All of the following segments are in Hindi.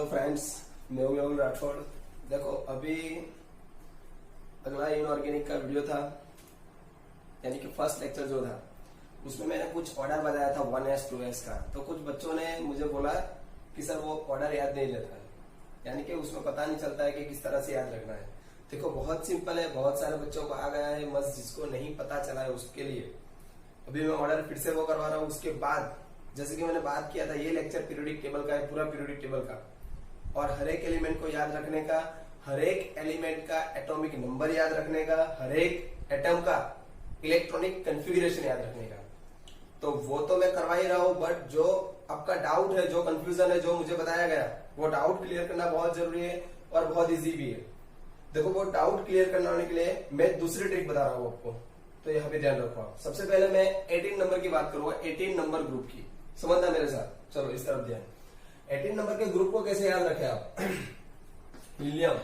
फ्रेंड्स, मैं हूं मेहुल राठौड़। देखो अभी अगला इनऑर्गेनिक का वीडियो था, यानी कि फर्स्ट लेक्चर जो था उसमें मैंने कुछ ऑर्डर बताया था 1s 2s का। तो कुछ बच्चों ने मुझे बोला कि सर वो ऑर्डर याद नहीं रहता है, यानी कि उसमें पता नहीं चलता है कि किस तरह से याद रखना है। देखो बहुत सिंपल है, बहुत सारे बच्चों को आ गया है, बस जिसको नहीं पता चला है उसके लिए अभी मैं ऑर्डर फिर से वो करवा रहा हूँ। उसके बाद जैसे कि मैंने बात किया था, ये लेक्चर पीरियोडिक टेबल का है, पूरा पीरियोडिक टेबल का, और हर एक एलिमेंट को याद रखने का, हर एक एलिमेंट का एटॉमिक नंबर याद रखने का, हर एक एटम का इलेक्ट्रॉनिक कॉन्फ़िगरेशन याद रखने का। तो वो तो मैं करवा ही रहा हूँ, बट जो आपका डाउट है, जो कंफ्यूजन है, जो मुझे बताया गया, वो डाउट क्लियर करना बहुत जरूरी है और बहुत इजी भी है। देखो वो डाउट क्लियर करने के लिए मैं दूसरी ट्रिक बता रहा हूँ आपको, तो यहाँ पे ध्यान रखो आप। सबसे पहले मैं 18 नंबर की बात करूंगा, 18 नंबर ग्रुप की, समझना मेरे साथ। चलो इस तरफ ध्यान। 18 नंबर के ग्रुप को कैसे याद रखें आप? Helium,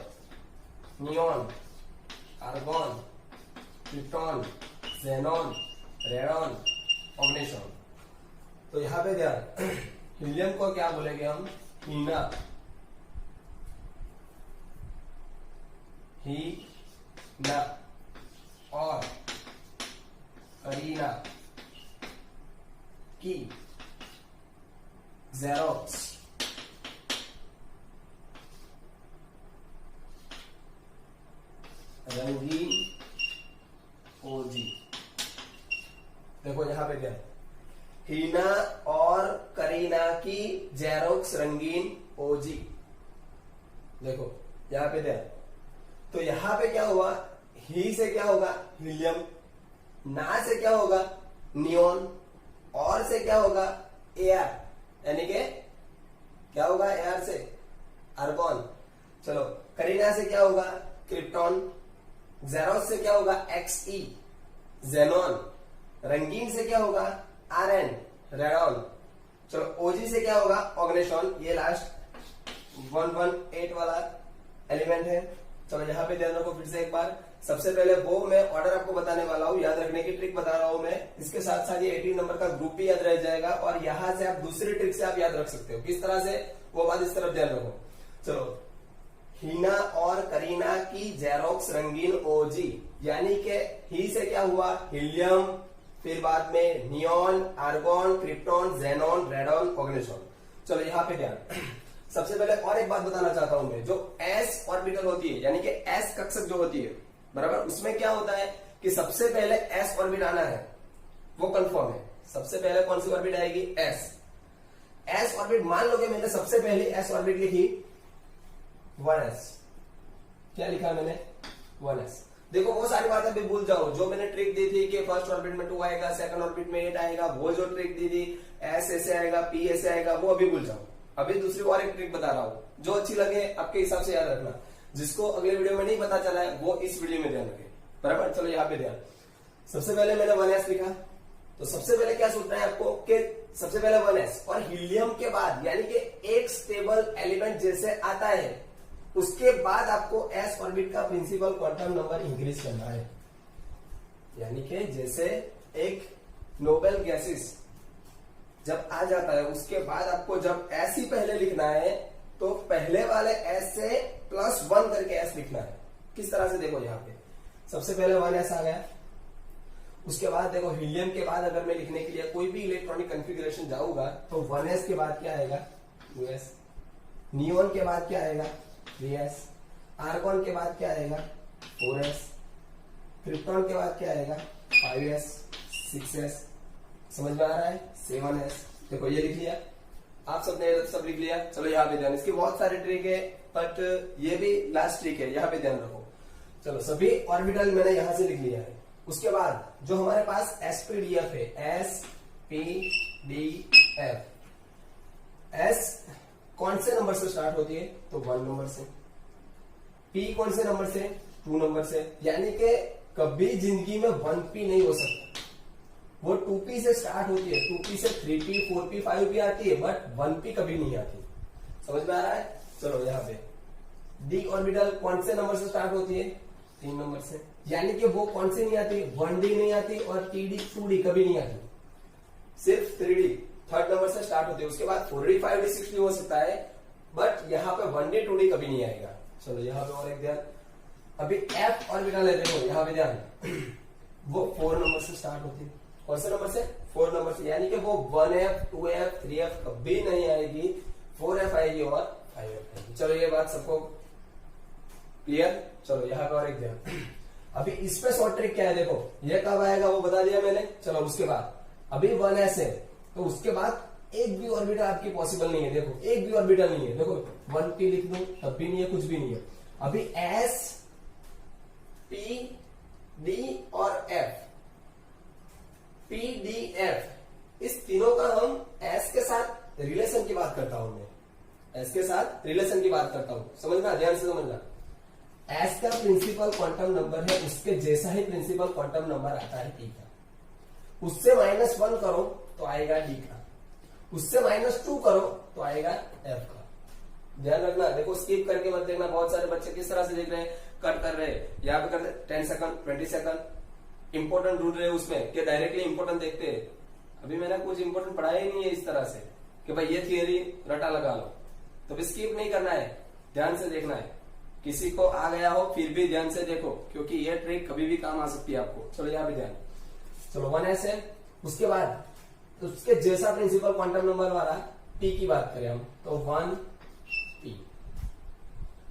neon, argon, krypton, xenon, radon, oganesson. तो यहां पे ध्यान, हीलियम को क्या बोलेंगे हम? हीना, हीना, और करीना, की, ज़ेरोक्स, रंगीन, ओजी। देखो यहां पे क्या, हीना और करीना की, जेरोक्स, रंगीन, ओजी। देखो यहां पे क्या, तो यहां पे क्या हुआ? ही से क्या होगा? हीलियम, ना से क्या होगा? नियॉन, और से क्या होगा? एयर, यानी कि क्या होगा? एयर से आर्गॉन। चलो करीना से क्या होगा? क्रिप्टॉन। जेरोस से क्या होगा? Xe, xenon. रंगीन से क्या होगा? Rn, radon. चलो ओजी से क्या होगा? ऑग्नेशॉन। ये लास्ट 118 वाला एलिमेंट है। चलो यहाँ पे ध्यान रखो फिर से एक बार। सबसे पहले वो मैं ऑर्डर आपको बताने वाला हूँ, याद रखने की ट्रिक बता रहा हूँ मैं। इसके साथ साथ ये 18 नंबर का ग्रुप भी याद रह जाएगा, और यहाँ से आप दूसरी ट्रिक से आप याद रख सकते हो। किस तरह से, वो बात इस तरफ ध्यान रखो। चलो हीना और करीना की जेरोक्स, रंगीन, ओजी, यानी कि ही से क्या हुआ? हीलियम, फिर बाद में neon, argon, krypton, xenon, radon, oganesson. चलो यहाँ पे ध्यान। सबसे पहले और एक बात बताना चाहता हूं मैं, जो एस ऑर्बिटल होती है, यानी कि एस कक्षक जो होती है, बराबर, उसमें क्या होता है कि सबसे पहले एस ऑर्बिट आना है, वो कंफर्म है। सबसे पहले कौन सी ऑर्बिट आएगी? एस। एस ऑर्बिट मान लो कि मैंने सबसे पहले एस ऑर्बिट लिखी 1s। क्या लिखा मैंने? 1s। देखो वो सारी बातें भी भूल जाओ, जो मैंने ट्रिक दी थी कि फर्स्ट ऑर्बिट में 2 आएगा, सेकंड ऑर्बिट में 8 आएगा, वो जो ट्रिक दी थी एस ऐसे आएगा, पी ऐसे आएगा, वो अभी भूल जाओ। अभी दूसरी और एक ट्रिक बता रहा हूं, जो अच्छी लगे आपके हिसाब से याद रखना। जिसको अगले वीडियो में नहीं पता चला है वो इस वीडियो में ध्यान रखे, बराबर। चलो यहाँ पे ध्यान। सबसे पहले मैंने 1s लिखा, तो सबसे पहले क्या सोचना है आपको कि सबसे पहले 1s, और हीलियम के बाद, यानी कि एक स्टेबल एलिमेंट जैसे आता है उसके बाद आपको एस ऑर्बिट का प्रिंसिपल क्वांटम नंबर इंक्रीज करना है। यानी कि जैसे एक नोबेल गैसेस जब आ जाता है, उसके बाद आपको जब एस ही पहले लिखना है, तो पहले वाले एस से +1 करके एस लिखना है। किस तरह से? देखो यहाँ पे सबसे पहले 1s आ गया, उसके बाद देखो हीलियम के बाद अगर मैं लिखने के लिए कोई भी इलेक्ट्रॉनिक कॉन्फ़िगरेशन जाऊंगा तो 1s के बाद क्या आएगा? 2s। नियॉन के बाद क्या आएगा? 3s। आर्गॉन के बाद क्या आएगा? 4s। क्रिप्टॉन के बाद क्या आएगा? 5s, 6s। समझ में आ रहा है? 7s। देखो ये लिख लिया, आप सबने सब लिख लिया। चलो यहाँ पे ध्यान, इसकी बहुत सारी ट्रिक है, बट ये भी लास्ट ट्रिक है, यहाँ पे ध्यान रखो। चलो सभी ऑर्बिटल मैंने यहां से लिख लिया है। उसके बाद जो हमारे पास SPDF है, SPDF, एस कौन से नंबर से स्टार्ट होती है? तो 1 नंबर से। पी कौन से नंबर से? 2 नंबर से। यानी कि कभी जिंदगी में 1p नहीं हो सकता, वो 2p से स्टार्ट होती है। 2p से 3p, 4p, 5p आती है, बट 1p कभी नहीं आती। समझ में आ रहा है? चलो यहाँ पे डी ऑर्बिटल कौन से नंबर से स्टार्ट होती है? 3 नंबर से। यानी कि वो कौन सी नहीं आती? 1d नहीं आती, और td 2d कभी नहीं आती, सिर्फ 3d 3rd नंबर से स्टार्ट होती है। उसके बाद 4d 5d 6d हो सकता है, बट यहाँ पे 1d 2d कभी नहीं आएगा। चलो यहाँ पे और एक ध्यान, अभी f ऑर्बिटल है, देखो यहाँ पे ध्यान, वो 4 नंबर से स्टार्ट होती है। कौन से नंबर से? 4 नंबर से, यानी कि वो 1f 2f 3f कभी नहीं आएगी, 4f आएगी और 5f आएगी। चलो ये बात सबको क्लियर। चलो यहाँ पे और एक ध्यान, अभी इस पे शॉर्ट ट्रिक क्या है, देखो ये कब आएगा वो बता दिया मैंने। चलो उसके बाद अभी 1s है, तो उसके बाद एक भी ऑर्बिटल आपकी पॉसिबल नहीं है। देखो एक भी ऑर्बिटल नहीं है, देखो 1p लिख दो तब भी नहीं है, कुछ भी नहीं है। अभी s p d और f, p d f, इस तीनों का हम s के साथ रिलेशन की बात करता हूं मैं, s के साथ रिलेशन की बात करता हूं, समझना, ध्यान से समझना। s का प्रिंसिपल क्वांटम नंबर है, उसके जैसा ही प्रिंसिपल क्वांटम नंबर आता है p का। उससे -1 करो तो आएगा d का, उससे -2 करो तो आएगा f का। ध्यान रखना, देखो स्किप करके मत देखना। बहुत सारे बच्चे किस तरह से देख रहे हैं, कट कर रहे हैं, यहाँ पे कर 10 सेकंड 20 सेकंड इंपॉर्टेंट ढूंढ रहे हैं उसमें, कि डायरेक्टली इंपॉर्टेंट देखते हैं। अभी मैंने कुछ इंपॉर्टेंट पढ़ाया ही नहीं है इस तरह से कि भाई ये थियरी रटा लगा लो, तो भी स्किप नहीं करना है, ध्यान से देखना है। किसी को आ गया हो फिर भी ध्यान से देखो, क्योंकि ये ट्रिक कभी भी काम आ सकती है आपको। चलो यहाँ पे ध्यान, चलो 1s है, उसके बाद उसके जैसा प्रिंसिपल क्वांटम नंबर वाला p की बात करें हम, तो 1p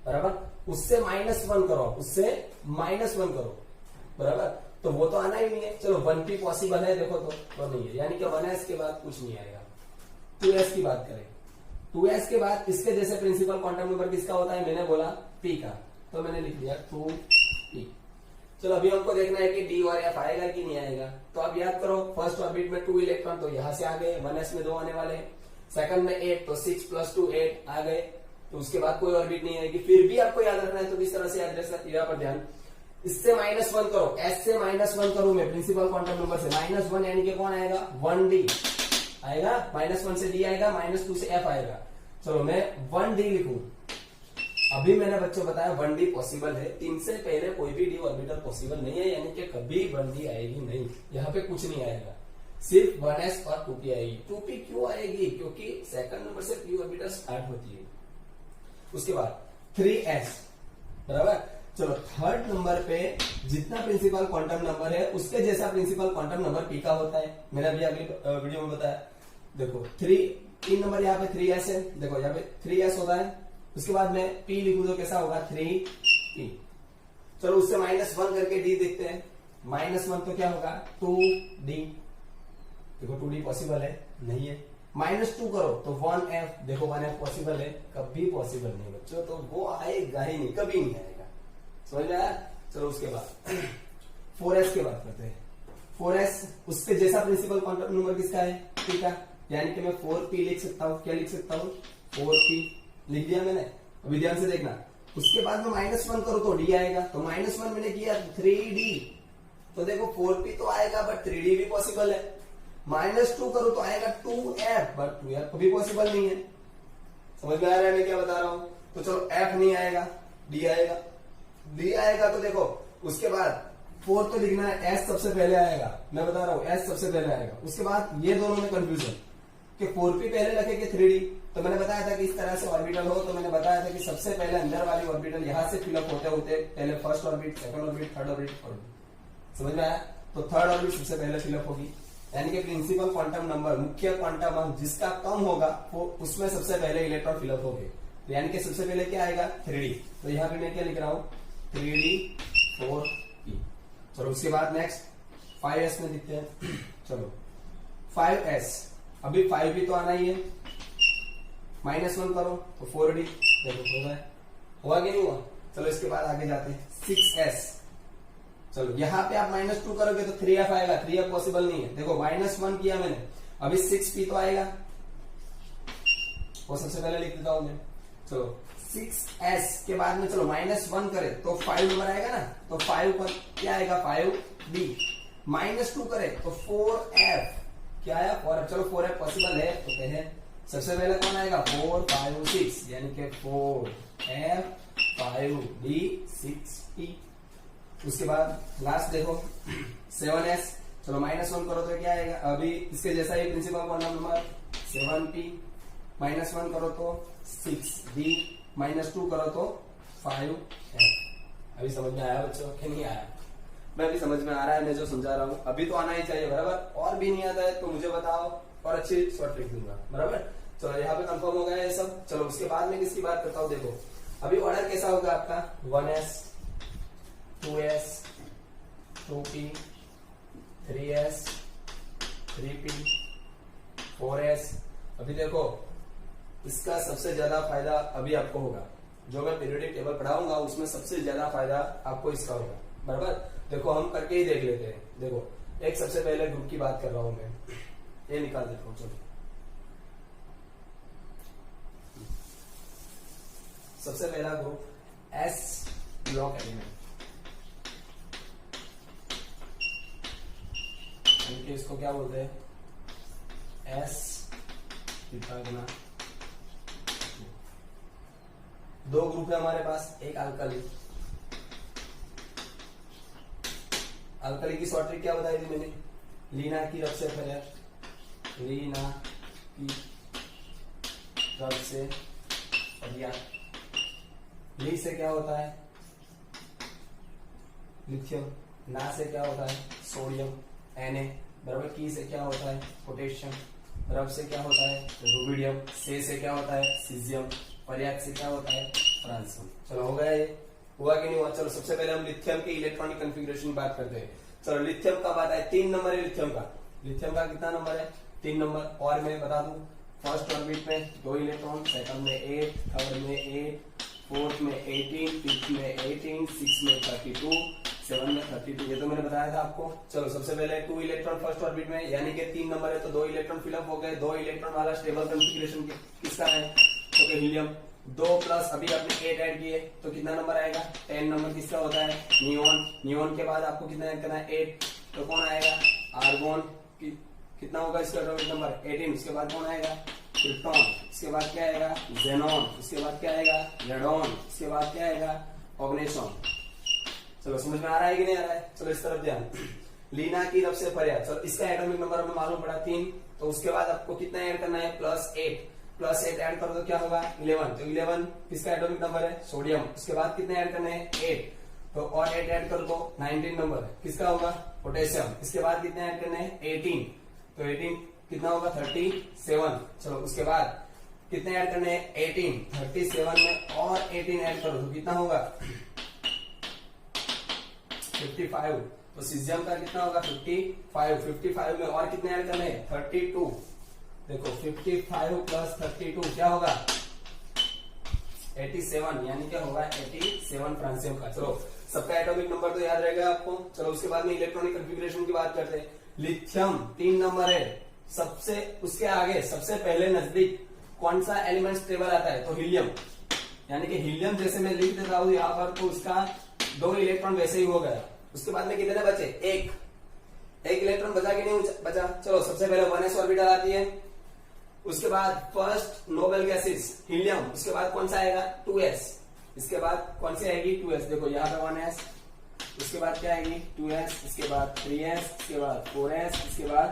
बराबर, उससे -1 करो, उससे -1 करो बराबर, तो वो तो आना ही नहीं है। चलो 1p पॉसिबल है, देखो तो नहीं है, यानी कि 1s के बाद कुछ नहीं आएगा। 2s की बात करें, 2s के बाद इसके जैसे प्रिंसिपल क्वांटम नंबर किसका होता है, मैंने बोला p का, तो मैंने लिख दिया 2p। चलो अभी हमको देखना है कि d और f आएगा कि नहीं आएगा। तो अब याद करो, फर्स्ट ऑर्बिट में 2 इलेक्ट्रॉन, तो यहां से आ गए, 1s में 2 आने वाले हैं। सेकंड में 8, तो 6 + 2 8 आ गए, तो उसके बाद कोई ऑर्बिट नहीं आएगी। फिर भी आपको याद रखना है, तो किस तरह से याद रख सकते, यहाँ पर ध्यान, इससे -1 करो, s से -1 करूं मैं प्रिंसिपल क्वांटम नंबर से, -1 यानी कि कौन आएगा, 1d आएगा, -1 से d आएगा, -2 से f आएगा। चलो मैं 1d लिखूं, अभी मैंने बच्चों बताया 1d पॉसिबल है, 3 से पहले कोई भी d ऑर्बिटल पॉसिबल नहीं है, यानी कि कभी 1d आएगी नहीं, यहाँ पे कुछ नहीं आएगा, सिर्फ 1s और 2p आएगी। 2p क्यों आएगी, क्योंकि सेकंड नंबर से p ऑर्बिटल स्टार्ट होती है। उसके बाद 3s बराबर। चलो थर्ड नंबर पे जितना प्रिंसिपल क्वांटम नंबर है उसके जैसा प्रिंसिपल क्वांटम नंबर p का होता है, मैंने अभी अगली वीडियो में बताया। देखो 3 नंबर यहाँ पे 3s है, देखो यहाँ पे 3s होता है, उसके बाद मैं p लिखूं तो कैसा होगा 3p। चलो उससे -1 करके d देखते हैं, -1 तो क्या होगा 2d, देखो 2d पॉसिबल है नहीं है। -2 करो तो 1f, देखो 1f पॉसिबल है, कभी पॉसिबल नहीं बच्चों, तो वो आएगा ही नहीं, कभी नहीं आएगा, समझ में आया। चलो उसके बाद 4s की बात करते हैं। 4s उसके जैसा प्रिंसिपल क्वांटम नंबर किसका है, p का, यानी कि मैं 4p लिख सकता हूँ, क्या लिख सकता हूँ 4p लिख दिया मैंने। अभी ध्यान से देखना, उसके बाद में -1 करो तो d आएगा, तो -1 मैंने किया 3d, तो देखो 4p तो आएगा बट 3d भी पॉसिबल है। -2 करो तो आएगा 2f, बट 2f कभी पॉसिबल नहीं है। समझ में आ रहा है मैं क्या बता रहा हूं। तो चलो f नहीं आएगा, d आएगा, d आएगा तो देखो उसके बाद 4 तो लिखना है, s सबसे पहले आएगा, मैं बता रहा हूँ s सबसे पहले आएगा। उसके बाद ये दोनों में कंफ्यूजन कि 4p पहले रखे कि 3d, तो मैंने बताया था कि इस तरह से ऑर्बिटल हो, तो मैंने बताया था कि सबसे पहले अंदर वाली ऑर्बिटल यहां से फिलअप होते होते पहले first orbit, second orbit, third orbit, fourth orbit, समझ में आया। तो थर्ड ऑर्बिट सबसे पहले फिलअप होगी, यानी कि प्रिंसिपल क्वांटम नंबर, मुख्य क्वांटम अंक जिसका कम होगा वो उसमें सबसे पहले इलेक्ट्रॉन फिलअप हो गए, तो यानी कि सबसे पहले क्या आएगा 3d। तो यहाँ पे मैं क्या लिख रहा हूँ 3d 4p। चलो उसके बाद नेक्स्ट 5s में लिखते हैं। चलो 5s, अभी 5p तो आना ही है, -1 करो तो 4d, देखो हो गया, हुआ कि नहीं हुआ। चलो इसके बाद आगे जाते हैं 6s। चलो यहाँ पे आप -2 करोगे तो 3f आएगा, 3f पॉसिबल नहीं है, देखो -1 किया मैंने, अभी 6p तो आएगा, वो सबसे पहले लिख देता हूं मैं। चलो 6s के बाद में चलो -1 करे तो 5 नंबर आएगा ना, तो 5 पर क्या आएगा 5d, -2 करे तो 4f, क्या आया 4f। चलो 4f पॉसिबल है तो कहे सबसे पहले कौन आएगा 4 5 6, यानी कि 4f 5d 6p। उसके बाद लास्ट देखो 7s। चलो -1 करो तो क्या आएगा, अभी इसके जैसा ही प्रिंसिपल क्वांटम नंबर 7p, -1 करो तो 6d, -2 करो तो 5f। अभी समझ में आया बच्चों कि नहीं आया? मैं अभी समझ में आ रहा है, मैं जो समझा रहा हूँ अभी तो आना ही चाहिए, बराबर। और भी नहीं आता है तो मुझे बताओ और अच्छी शॉर्ट ट्रिक दूंगा, बराबर। चलो यहाँ पे कंफर्म हो गया ये सब। चलो उसके बाद में किसकी बात करता हूँ, देखो अभी ऑर्डर कैसा होगा आपका, 1s, 2s, 2p, 3s, 3p, 4s। अभी देखो इसका सबसे ज्यादा फायदा अभी आपको होगा, जो मैं पीरियोडिक टेबल पढ़ाऊंगा उसमें सबसे ज्यादा फायदा आपको इसका होगा, बराबर। देखो हम करके ही देख लेते हैं। देखो एक सबसे पहले ग्रुप की बात कर रहा हूं मैं, ये निकाल देता हूं। चलो सबसे पहला ग्रुप एस ब्लॉक एलिमेंट, इसको क्या बोलते हैं, एस गुना। दो ग्रुप है हमारे पास, एक अल्कली। अल्कली की शॉर्ट ट्रिक क्या बताई थी मैंने, लीना की रब से फरिया, लीना की रब से फरिया। ली से क्या होता है, लिथियम। ना से क्या होता है, सोडियम Na, बराबर। की से क्या होता है, पोटेशियम। रब से क्या होता है, रुबिडियम। से क्या होता है, सीजियम। पर्याप्त से क्या होता है, फ्रांसियम। चलो हो गया, ये हुआ कि नहीं हुआ। चलो सबसे पहले हम लिथियम के इलेक्ट्रॉनिक कन्फिग्रेशन की बात करते हैं। चलो लिथियम कब आता है, 3 नंबर है लिथियम का। लिथियम का कितना नंबर है, 3 नंबर। और मैं बता दूं, फर्स्ट ऑर्बिट में 2 इलेक्ट्रॉन, सेकंड में 8, थर्ड में 8, फोर्थ में 18, फिफ्थ में 18, सिक्स में 32, 7 में 32। ये तो मैंने बताया था आपको। चलो सबसे पहले 2 इलेक्ट्रॉन फर्स्ट ऑर्बिट में, यानी कि 3 नंबर है तो 2 इलेक्ट्रॉन फिलअप हो गए। 2 इलेक्ट्रॉन वाला स्टेबल कॉन्फ़िगरेशन किसका है, तो हीलियम। 2 प्लस अभी आपने 8 ऐड किए तो कितना नंबर आएगा, 10 नंबर किसका होता है, नियोन। नियोन के बाद आपको कितना ऐड करना है, 8, तो कौन आएगा, आर्गोन। कितना होगा इसका एटॉमिक नंबर, 18। उसके बाद कौन आएगा, क्रिप्टॉन। इसके बाद क्या आएगा, जेनॉन। इसके बाद क्या आएगा, रेडॉन। इसके बाद क्या आएगा, ऑग्नेशॉन। चलो समझ में आ रहा है कि नहीं आ रहा है। चलो इस तरफ ध्यान, लीना की रब से फरिया। चलो इसका एटॉमिक नंबर हमें मालूम पड़ा 3, तो उसके बाद आपको कितना ऐड करना है, +8। +8 ऐड करो तो क्या होगा, 11। तो 11 किसका एटॉमिक नंबर है, सोडियम। उसके बाद कितने ऐड करने हैं, 8। तो और 8 ऐड कर दो, 19 नंबर किसका होगा, पोटेशियम। इसके बाद कितने ऐड करने हैं, 18। तो 18 कितना होगा, 37। चलो उसके बाद कितने ऐड करने हैं, 18। 37 में और 18 ऐड करो तो कितना होगा, 55। तो सीजियम का कितना होगा, 55। 55 में और कितने ऐड करने हैं, 32। देखो 55 प्लस 32 क्या होगा, 87, यानी क्या होगा, 87 फ्रांसियम का। चलो सबका एटॉमिक नंबर तो याद रहेगा आपको। चलो उसके बाद में इलेक्ट्रॉनिक कॉन्फ़िगरेशन की बात करते हैं। लिथियम 3 नंबर है, सबसे उसके आगे सबसे पहले नजदीक कौन सा एलिमेंट स्टेबल आता है, तो हीलियम। यानी कि हीलियम जैसे मैं लिख देता हूं यहाँ पर, तो उसका 2 इलेक्ट्रॉन वैसे ही हो गया। उसके बाद में कितने बचे, एक इलेक्ट्रॉन बचा कि नहीं बचा। चलो सबसे पहले 1s ऑर्बिटल आती है, उसके बाद फर्स्ट नोबेल गैसेस हीलियम। उसके बाद कौन सा आएगा, 2s। इसके बाद कौन सी आएगी, 2s। देखो यहाँ पे 1s, उसके बाद क्या आएगी, 2s। इसके बाद 3s, इसके बाद 4s, इसके बाद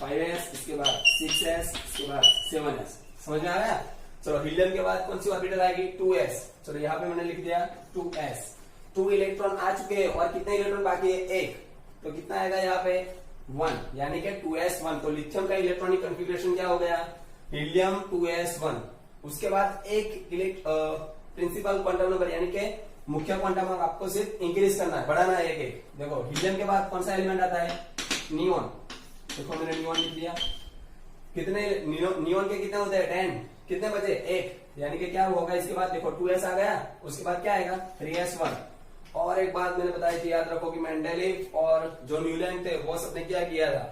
5s, इसके बाद 6s, इसके बाद 7s। समझ में आ रहा है। चलो हीलियम के बाद कौन सी ऑर्बिटल आएगी, 2s। चलो यहाँ पे मैंने लिख दिया 2s। 2 इलेक्ट्रॉन आ चुके हैं और कितने इलेक्ट्रॉन बाकी है, 1। तो कितना आएगा यहाँ पे, 1, यानी कि 2s1। तो लिथियम का इलेक्ट्रॉनिक कॉन्फ़िगरेशन क्या हो गया, हीलियम 2s1। उसके बाद एक प्रिंसिपल क्वांटम नंबर, यानी कि मुख्य क्वांटम नंबर आपको सिर्फ इंक्रीज करना है, बढ़ाना है एक। देखो हीलियम के बाद कौन सा एलिमेंट आता है, नियोन। देखो मैंने नियोन लिख दिया। कितने नियोन के कितने होते हैं, 10। कितने बचे, 1, यानी कि क्या होगा इसके बाद, देखो 2s आ गया। उसके बाद क्या आएगा, 3s1। और एक बात मैंने बताई थी, याद रखो कि मेंडेलीव और जो न्यूलैंड थे वो सबने क्या किया था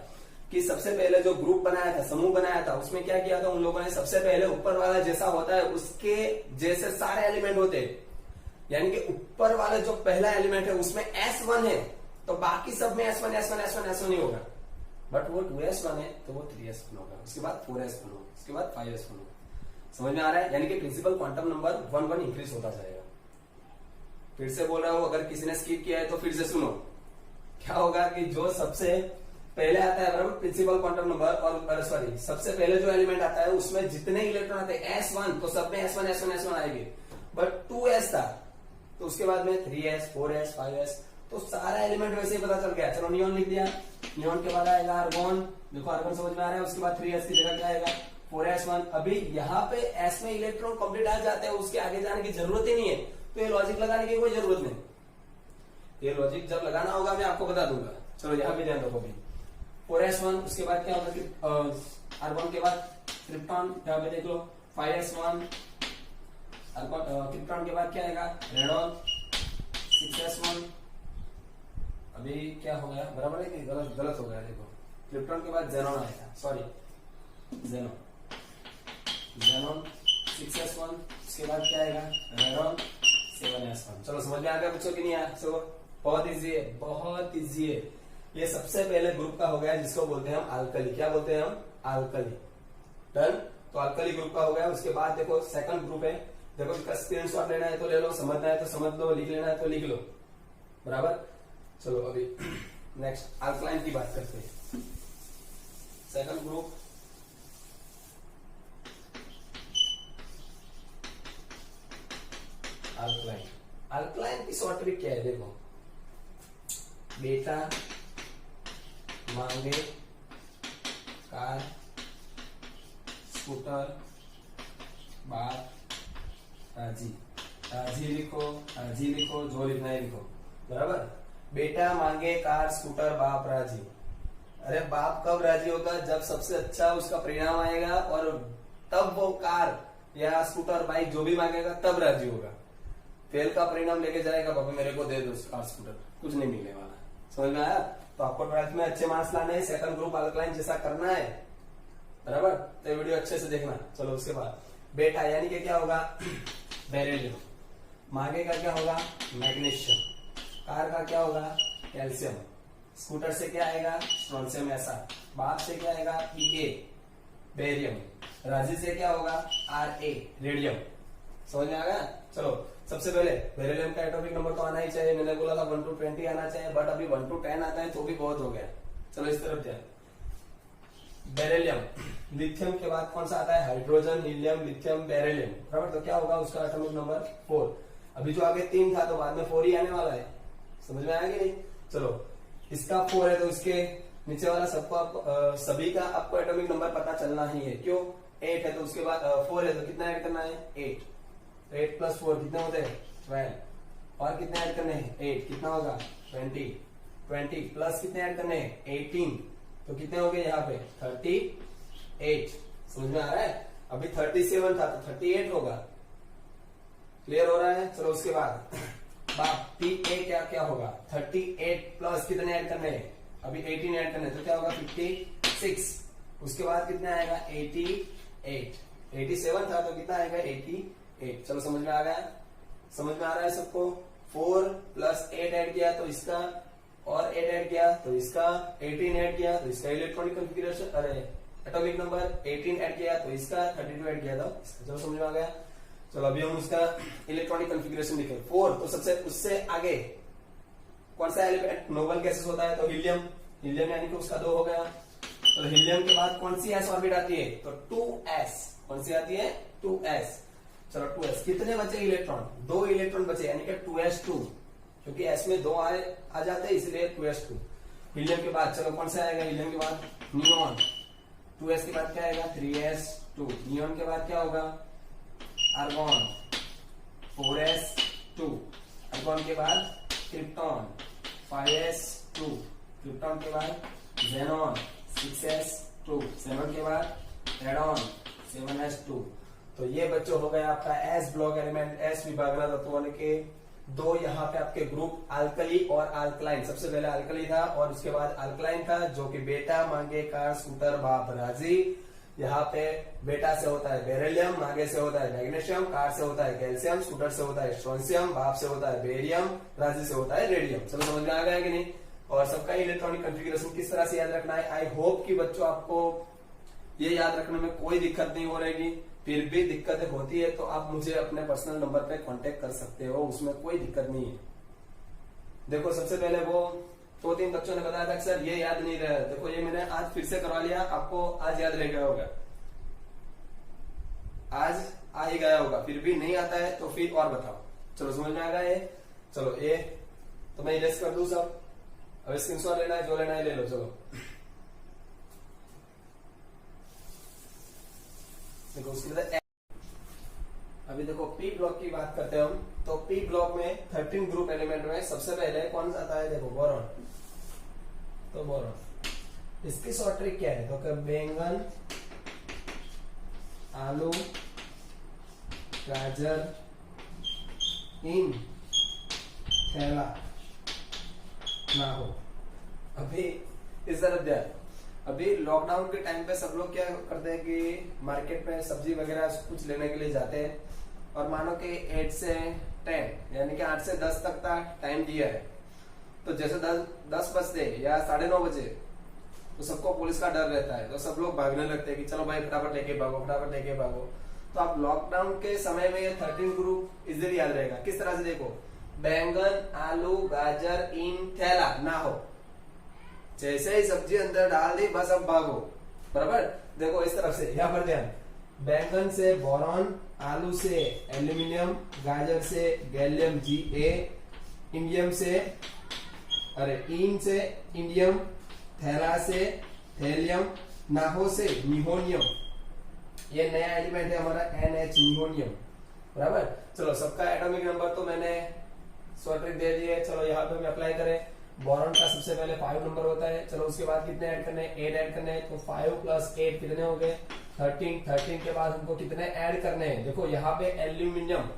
कि सबसे पहले जो ग्रुप बनाया था, समूह बनाया था, उसमें क्या किया था उन लोगों ने, सबसे पहले ऊपर वाला जैसा होता है उसके जैसे सारे एलिमेंट होते हैं। यानी कि ऊपर वाला जो पहला एलिमेंट है उसमें S1 है, तो बाकी सब में S1 S1 S1 S1 ही होगा। बट वो 2s1 है तो वो 3s1 होगा, उसके बाद 4s1 होगा, उसके बाद 5s1 होगा। समझ में आ रहा है। यानी कि प्रिंसिपल क्वांटम नंबर 1 इंक्रीज होता जाएगा। फिर से बोल रहा हूं, अगर किसी ने स्किप किया है तो फिर से सुनो। क्या होगा कि जो सबसे पहले आता है बराबर प्रिंसिपल क्वांटम नंबर, और सॉरी सबसे पहले जो एलिमेंट आता है उसमें जितने इलेक्ट्रॉन आते हैं S1, तो सब में S1 आएंगे, बट 2s था तो उसके बाद में 3s 4s 5s, तो सारा एलिमेंट वैसे ही पता चल गया। चलो नियॉन लिख दिया, नियॉन के बाद आएगा आर्गोन, देखो आर्गोन समझ में आ रहा है, उसके बाद 3s की जगह क्या आएगा 4s1। अभी यहाँ पे s में इलेक्ट्रॉन कंप्लीट आ जाते हैं, उसके आगे जाने की जरूरत ही नहीं है, तो ये लॉजिक लगाने की कोई जरूरत नहीं। ये लॉजिक जब लगाना होगा मैं आपको बता दूंगा। चलो यहाँ पे ध्यान रखो भाई, 4s1 उसके बाद क्या होगा आर्गोन के बाद क्रिप्टॉन, यहाँ पे देख लो 5s1, क्रिप्टॉन के बाद क्या आएगा रेडॉन 6s1। अभी क्या हो गया, बराबर है कि गलत हो गया, देखो क्रिप्टॉन के बाद जेनॉन आएगा, सॉरी जेनॉन 6s1, उसके बाद क्या आएगा रेडॉन 7s1। चलो समझ में आ गया बच्चों की नहीं आया? चलो बहुत इजी है, बहुत इजी है। ये सबसे पहले ग्रुप का हो गया जिसको बोलते हैं हम अल्कली। क्या बोलते हैं हम? अल्कली। डन, तो अल्कली ग्रुप का हो गया। उसके बाद देखो सेकंड ग्रुप है, देखो इसका स्क्रीनशॉट लेना है तो ले लो, समझना है तो समझ लो, लिख लेना है तो लिख लो, बराबर। चलो अभी नेक्स्ट अल्कलाइन की बात करते हैं। Second group alkaline. अल्कलाइन की शॉर्ट ट्रिक क्या है? देखो बेटा मांगे कार स्कूटर बाप राजी, राजी लिखो, राजी लिखो, जो लिखना है लिखो, बराबर। बेटा मांगे कार स्कूटर बाप राजी। अरे बाप कब राजी होगा? जब सबसे अच्छा उसका परिणाम आएगा, और तब वो कार या स्कूटर बाइक जो भी मांगेगा तब राजी होगा। फेल का परिणाम लेके जाएगा, पापा मेरे को दे दो कार स्कूटर, कुछ नहीं मिलने वाला। समझ में आया? तो आपको 12th में अच्छे मार्क्स लाने हैं, सेकंड ग्रुप अल्कलाइन जैसा करना है, बराबर। तो वीडियो अच्छे से देखना। चलो उसके बाद बेटा यानी कि क्या होगा बेरिलियम, मांगे का क्या होगा मैग्नीशियम, कार का क्या होगा कैल्शियम, स्कूटर से क्या आएगा स्ट्रोंशियम, ऐसा। बाप से क्या आएगा Pk बेरियम, राजी से क्या होगा Ra रेडियम। समझ में आ गया? चलो सबसे पहले बेरिलियम का एटॉमिक नंबर तो आना ही चाहिए, मैंने बोला था 1 to 20 आना चाहिए, बट अभी 1 to 10 आता है तो भी बहुत हो गया। चलो इस तरफ जाए। बेरिलियम, लिथियम के बाद कौन सा आता है हाइड्रोजन, हीलियम, लिथियम, बेरिलियम, बराबर। तो क्या होगा उसका एटॉमिक नंबर 4। अभी जो आगे 3 था तो बाद में 4 ही आने वाला है। समझ में आया कि नहीं? चलो इसका 4 है तो इसके नीचे वाला सबको सभी का आपको एटॉमिक नंबर पता चलना ही है। क्यों? 8 है तो उसके बाद 4 है तो कितना ऐड करना है 8, 8 प्लस 4 कितने होते हैं 12, और कितने ऐड करने हैं 8, कितना होगा 20, 20 प्लस कितने ऐड करने हैं 18, तो कितने हो गए यहाँ पे 38। समझ में आ रहा है? अभी 37 था तो 38 होगा। क्लियर हो रहा है? चलो उसके बाद बाप PA क्या होगा 38 प्लस कितने ऐड करने हैं अभी 18 ऐड करने, तो क्या होगा 56। उसके बाद कितना आएगा 88, 87 था तो कितना आएगा 88। चलो समझ में आ गया? समझ में आ रहा है सबको? 4 प्लस 8 ऐड किया तो इसका, और 8 ऐड किया तो इसका, 18 ऐड किया तो इसका इलेक्ट्रॉनिक कॉन्फ़िगरेशन, अरे एटॉमिक नंबर 18 ऐड किया तो इसका, 32 ऐड किया तो इसका। चलो समझ में आ गया? चलो अभी हम उसका इलेक्ट्रॉनिक कॉन्फ़िगरेशन लिखे। 4 तो सबसे उससे आगे कौन सा एलिमेंट नोबल गैसेस होता है? तो हीलियम, हीलियम यानी कि उसका 2 हो गया। तो हीलियम के बाद कौन सी s ऑर्बिट आती है? तो 2s। कौन सी आती है 2s। चलो 2s कितने बचे इलेक्ट्रॉन? 2 इलेक्ट्रॉन बचे यानी कि 2s2, क्योंकि s में 2 आ जाते हैं इसलिए 2s2। हीलियम के बाद चलो कौन सा आएगा? हीलियम के बाद नियॉन, 2s के बाद क्या आएगा 3s2। नियॉन के बाद क्या होगा आर्गॉन, 4s2। आर्गॉन के बाद क्रिप्टॉन, 5s2। क्रिप्टॉन के बाद जेनॉन, 6s2। जेनॉन के बाद रेडॉन, 7s2। तो ये बच्चों हो गया आपका एस ब्लॉक एलिमेंट, एस विभागना तत्वों के 2 यहाँ पे आपके ग्रुप अल्कली और अल्कलाइन। सबसे पहले अल्कली था और उसके बाद अल्कलाइन था, जो कि बेटा मांगे कार स्कूटर बाप राजी। यहाँ पे बेटा से होता है बेरिलियम, मांगे से होता है मैग्नीशियम, कार से होता है कैल्शियम, स्कूटर से होता है स्ट्रोंशियम, बाप से होता है बेरियम, राजी से होता है रेडियम। चलो समझ में आ गया कि नहीं? और सबका इलेक्ट्रॉनिक कॉन्फ़िगरेशन किस तरह से याद रखना है, आई होप कि बच्चों आपको ये याद रखने में कोई दिक्कत नहीं हो रहेगी। फिर भी दिक्कतें होती है तो आप मुझे अपने पर्सनल नंबर पे कांटेक्ट कर सकते हो, उसमें कोई दिक्कत नहीं है। देखो सबसे पहले वो तो 3 बच्चों ने बताया था कि सर ये याद नहीं रहा। देखो ये मैंने आज फिर से करवा लिया, आपको आज याद रह गया होगा, आज आ ही गया होगा। फिर भी नहीं आता है तो फिर और बताओ। चलो समझ में आ गया ये। चलो ये तो मैं इरेज कर दूं सब। अब स्क्रीनशॉट लेना है, जो लेना है ले लो। चलो देखो उसके बाद अभी देखो पी ब्लॉक की बात करते हैं हम। तो पी ब्लॉक में 13 ग्रुप एलिमेंट में सबसे पहले कौन सा आता है? देखो बोरॉन। तो बोरॉन, इसकी शॉर्ट ट्रिक क्या है? तो बैंगन, आलू, गाजर इन थैला ना हो। अभी इस तरफ ध्यान। अभी लॉकडाउन के टाइम पे सब लोग क्या करते हैं कि मार्केट में सब्जी वगैरह कुछ लेने के लिए जाते हैं, और मानो कि 8 से 10 यानी कि 8 से 10 तक का टाइम दिया है। तो जैसे 10 बजते या 9:30 बजे तो सबको पुलिस का डर रहता है, तो सब लोग भागने लगते हैं कि चलो भाई फटाफट लेके भागो, फटाफट लेके भागो। तो आप लॉकडाउन के समय में ये 13 ग्रुप इजीली याद रहेगा। किस तरह से? देखो बैंगन, आलू, गाजर इन थैला ना हो। जैसे ही सब्जी अंदर डाल दी बस अब भागो, बराबर। देखो इस तरफ से, यहाँ पर ध्यान। बैंगन से बोरॉन, आलू से एल्यूमिनियम, गाजर से गैलियम Ga, इंडियम से इन से इंडियम, थैला से थैलियम, नाहो से निहोनियम। ये नया एलिमेंट है हमारा NH, निहोनियम, बराबर। चलो सबका एटॉमिक नंबर तो मैंने शॉर्ट ट्रिक दे दी है। चलो यहाँ पे हम अप्लाई करें। बोरॉन का सबसे पहले 5 नंबर होता है। चलो उसके बाद कितने ऐड करने हैं? 8 ऐड करने हैं। तो 5 + 8 कितने हो गए? 13। 13 के बाद हमको कितने ऐड करने हैं? देखो यहाँ पे एल्यूमिनियम,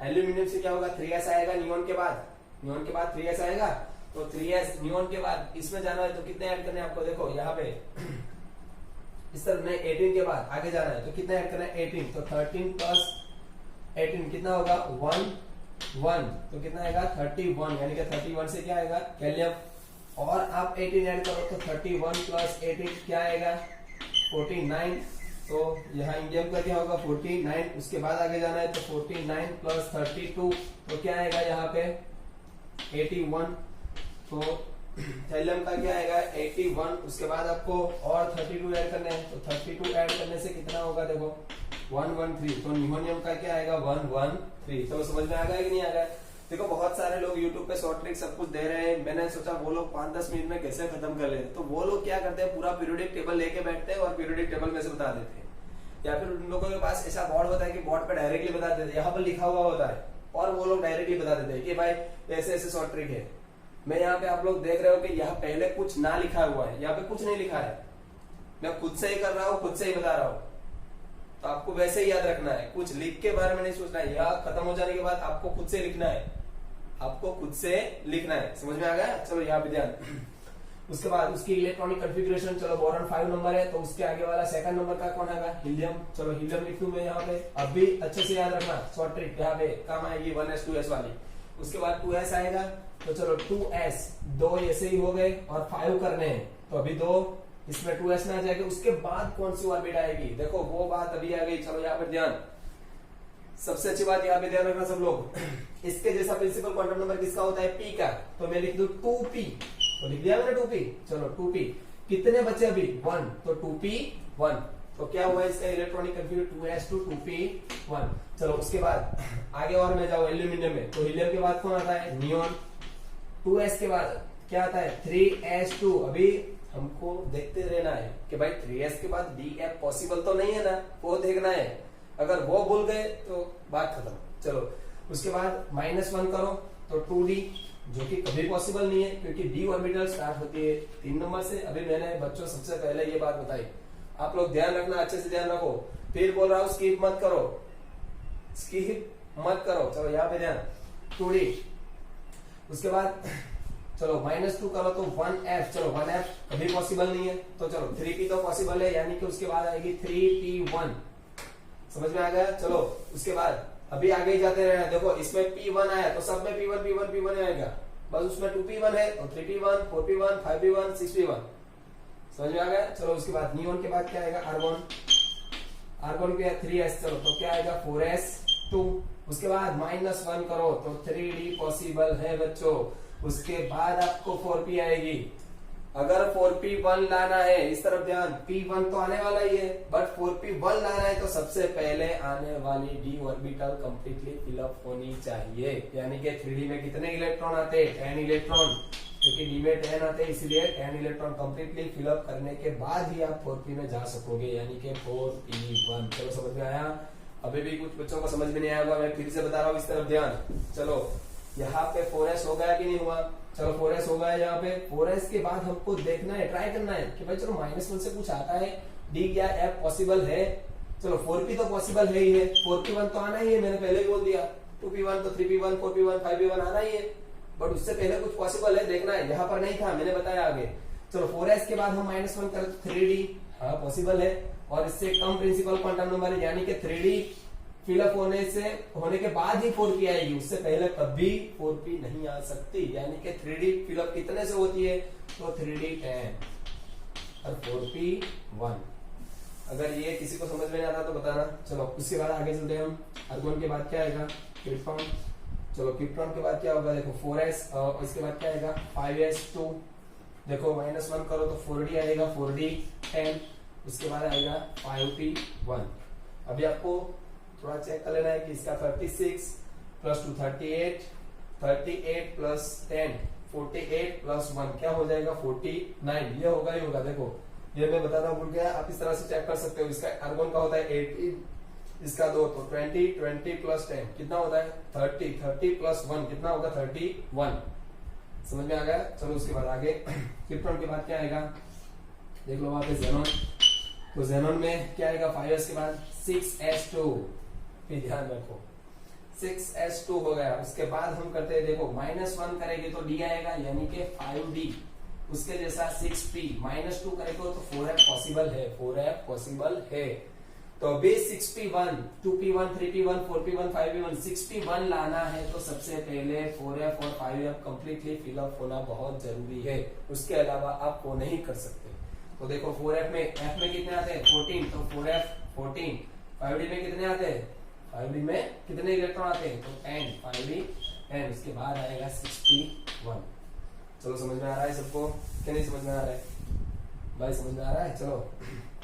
एल्यूमिनियम से क्या होगा? 3s आएगा नियोन के बाद, नियोन के बाद 3s आएगा। तो 3s नियोन के बाद इसमें जाना है, तो कितने ऐड करने हैं आपको? देखो यहाँ पे इस तरफ में 18 के बाद आगे जाना है, तो कितने ऐड करना है? 18। तो 13 + 18 कितना होगा? 1 तो कितना आएगा? 31, यानी कि 31 से क्या आएगा? कैलियम। और आप 18 ऐड करो तो 31 + 18 क्या आएगा? 49। तो यहाँ इंडियम का क्या होगा? 49। उसके बाद आगे जाना है, तो 49 + 32 तो क्या आएगा यहाँ पे? 81। तो थैलियम का क्या आएगा? 81। उसके बाद आपको और 32 ऐड करने हैं, तो 32 ऐड करने से कितना होगा? देखो 113। तो निहोनियम का क्या आएगा? 113। तो समझ में आ गया कि नहीं आ गया? देखो बहुत सारे लोग YouTube पे शॉर्ट ट्रिक सब कुछ दे रहे हैं। मैंने सोचा वो लोग 5-10 मिनट में कैसे खत्म कर ले। तो वो लोग क्या करते हैं, पूरा पीरियोडिक टेबल लेके बैठते हैं और पीरियोडिक टेबल में से बता देते हैं, या फिर उन लोगों के पास ऐसा बोर्ड होता है कि बोर्ड पे डायरेक्टली बता देते हैं, यहाँ पर लिखा हुआ होता है और वो लोग डायरेक्टली बता देते हैं कि भाई ऐसे ऐसे शॉर्ट ट्रिक है। मैं यहाँ पे आप लोग देख रहे हो कि यहाँ पहले कुछ ना लिखा हुआ है, यहाँ पे कुछ नहीं लिखा है, मैं खुद से ही कर रहा हूँ, खुद से ही बता रहा हूँ। तो आपको वैसे ही याद रखना है, कुछ लिख के बारे में नहीं सोचना है। यहाँ खत्म हो जाने के बाद आपको खुद से लिखना है, आपको खुद से लिखना है। समझ में आ गया? चलो यहाँ पे ध्यान। उसके बाद उसकी इलेक्ट्रॉनिक कॉन्फ़िगरेशन। चलो बोरॉन 5 नंबर है, तो उसके आगे वाला सेकंड नंबर का कौन आएगा? हीलियम। चलो हीलियम लिख दूं मैं यहाँ पे। अब भी अच्छे से याद रखना, शॉर्ट ट्रिक यहाँ पे काम आएगी 1s 2s वाली। उसके बाद 2s आएगा, तो चलो 2s 2 ऐसे ही हो गए और 5 करने हैं, तो अभी 2 इसमें 2s में आ जाएगा। उसके बाद कौन सी ऑर्बिट आएगी? देखो वो बात अभी आ गई। चलो यहाँ पे ध्यान, सबसे अच्छी बात यहाँ पे ध्यान रखना सब लोग। इसके जैसा प्रिंसिपल क्वांटम नंबर किसका होता है? P का। तो मैं लिख दूं 2p, तो लिख दिया मैंने 2p। चलो 2p कितने बचे अभी? 1, तो 2p 1। तो क्या हुआ इसका इलेक्ट्रॉनिक कॉन्फ़िगरेशन? 2s 2p 1। चलो उसके बाद आगे और मैं जाऊँ एल्यूमिनियम में, तो हीलियम के बाद कौन आता है? नियोन। 2s के बाद क्या आता है? 3s2। अभी हमको देखते रहना है कि भाई 3s के बाद df पॉसिबल तो नहीं है ना, वो देखना है। अगर वो भूल गए तो बात खत्म। चलो उसके बाद -1 करो तो 2d, जो कि कभी पॉसिबल नहीं है क्योंकि d ऑर्बिटल स्टार्ट होती है 3 नंबर से। अभी मैंने बच्चों सबसे पहले ये बात बताई, आप लोग ध्यान रखना, अच्छे से ध्यान रखो। फिर बोल रहा हूं स्किप मत करो, स्किप मत करो। चलो यहाँ पे ध्यान, 2d। उसके बाद चलो -2 करो तो 1f। चलो 1f कभी पॉसिबल नहीं है, तो चलो 3p तो पॉसिबल है, यानी कि उसके बाद आएगी 3p1। समझ में आ गया? चलो उसके बाद अभी आगे ही जाते रहना। देखो इसमें P1 आया तो सब में P1 P1 P1 आएगा, बस उसमें 2p1 है तो 3p1 4p1 5p1 6p1। समझ में आ गया? चलो उसके बाद नियोन के बाद क्या आएगा? आर्गोन। आर्गोन पे 3s, चलो तो क्या आएगा? 4s2। उसके बाद -1 करो तो 3d पॉसिबल है बच्चों। उसके बाद आपको 4p आएगी। अगर 4p1 लाना है, इस तरफ ध्यान, p1 तो आने वाला ही है, बट 4p1 लाना है तो सबसे पहले आने वाली d ऑर्बिटल कंप्लीटली फिलअप होनी चाहिए। यानी कि 3d में कितने इलेक्ट्रॉन आते हैं? 10 इलेक्ट्रॉन, क्योंकि d में 10 आते हैं, इसलिए 10 इलेक्ट्रॉन कंप्लीटली फिलअप करने के बाद ही आप 4p में जा सकोगे, यानी कि 4p1। चलो समझ में आया? अभी भी कुछ बच्चों को समझ में नहीं आया होगा, मैं फिर से बता रहा हूँ, इस तरफ ध्यान। चलो यहाँ पे 4s हो गया कि नहीं हुआ? चलो 4s हो गया यहाँ पे। 4s के बाद हमको देखना है, ट्राई करना है कि भाई चलो -1 से कुछ आता है, d या f पॉसिबल है। चलो 4p तो पॉसिबल है ही है, 4p1 तो आना ही है, मैंने पहले ही बोल दिया। 2p1 तो 3p1 4p1 5p1 आना ही है, बट उससे पहले कुछ पॉसिबल है, देखना है। यहाँ पर नहीं था, मैंने बताया आगे। चलो 4s के बाद हम -1 करें तो 3d, हाँ पॉसिबल है, और इससे कम प्रिंसिपल क्वांटम नंबर है, यानी कि 3d फिलअप होने के बाद ही 4p आएगी, उससे पहले कभी 4p नहीं आ सकती। यानी कि 3d फिलअप कितने से होती है? तो 3d 10 और 4p 1। अगर ये किसी को समझ में नहीं आता तो बताना। चलो उसके बाद आगे चलते हैं हम। आर्गोन के बाद क्या आएगा? क्रिप्टॉन। चलो क्रिप्टॉन के बाद क्या होगा? देखो 4s, और इसके बाद क्या आएगा? 5s2। देखो -1 करो तो 4d आएगा, 4d 10, उसके बाद आएगा 5p1। अभी आपको थोड़ा चेक कर लेना है कि इसका 36 + 2 38, 38 + 10 48 + 1 क्या हो जाएगा? 49। ये होगा ही होगा। देखो ये मैं बताना भूल गया, आप इस तरह से चेक कर सकते हो। इसका आर्गोन का होता है 18, इसका 2, तो 20 20 + 10 कितना होता है? 30 30 + 1 कितना होगा? 31। समझ में आ गया? चलो उसके बाद आगे क्रिप्टॉन के बाद क्या आएगा? देख लो वहां पे ज़ेनॉन। तो ज़ेनॉन में क्या आएगा? 5s के बाद 6s2, फिर ध्यान रखो 6s2 हो गया। उसके बाद हम करते हैं, देखो -1 करेंगे तो d आएगा, यानी कि 5d। उसके जैसा 6p, -2 करेंगे तो 4f पॉसिबल है, 4f पॉसिबल है। तो अभी 6p1 2p1 3p1 4p1 5p1 6p1 लाना है तो सबसे पहले 4f और 5f कंप्लीटली फिलअप होना बहुत जरूरी है, उसके अलावा आप वो नहीं कर सकते। तो देखो 4f में f में कितने आते हैं? 14, तो 4f 14। 5d में कितने आते हैं? 5d में कितने इलेक्ट्रॉन आते हैं? तो 10, 5d 10। उसके बाद आएगा 61। चलो समझ में आ रहा है सबको कि नहीं समझ में आ रहा है? भाई समझ में आ रहा है? चलो